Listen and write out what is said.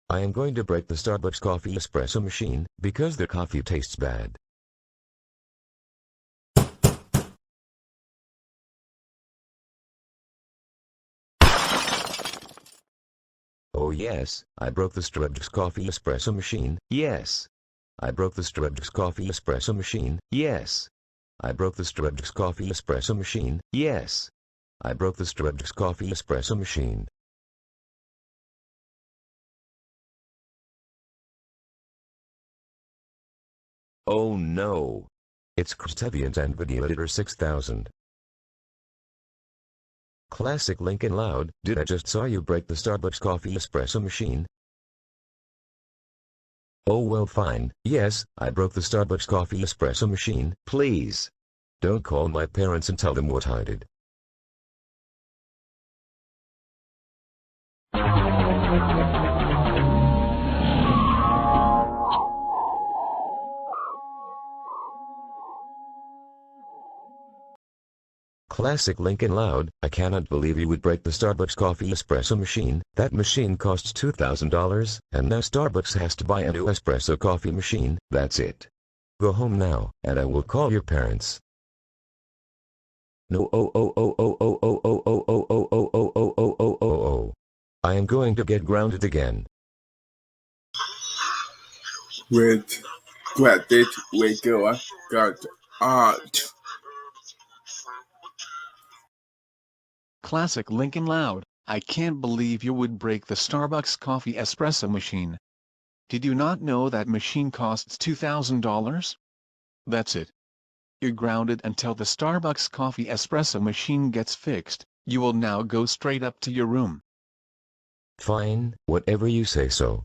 I am going to break the Starbucks coffee espresso machine, because the coffee tastes bad. Oh yes, I broke the Starbucks coffee espresso machine, yes. I broke the Starbucks coffee espresso machine, yes. I broke the Starbucks coffee espresso machine, yes. I broke the Starbucks coffee espresso machine. Oh no. It's Christeviant and Video Editor 6000. Classic Lincoln Loud, did I just saw you break the Starbucks coffee espresso machine? Oh well fine, yes, I broke the Starbucks coffee espresso machine, please. Don't call my parents and tell them what I did. Classic Lincoln Loud, I cannot believe you would break the Starbucks coffee espresso machine. That machine costs $2,000, and now Starbucks has to buy a new espresso coffee machine. That's it. Go home now, and I will call your parents. No, oh. I am going to get grounded again. With granted, we got art. Classic Lincoln Loud, I can't believe you would break the Starbucks coffee espresso machine. Did you not know that machine costs $2,000? That's it. You're grounded until the Starbucks coffee espresso machine gets fixed. You will now go straight up to your room. Fine, whatever you say so.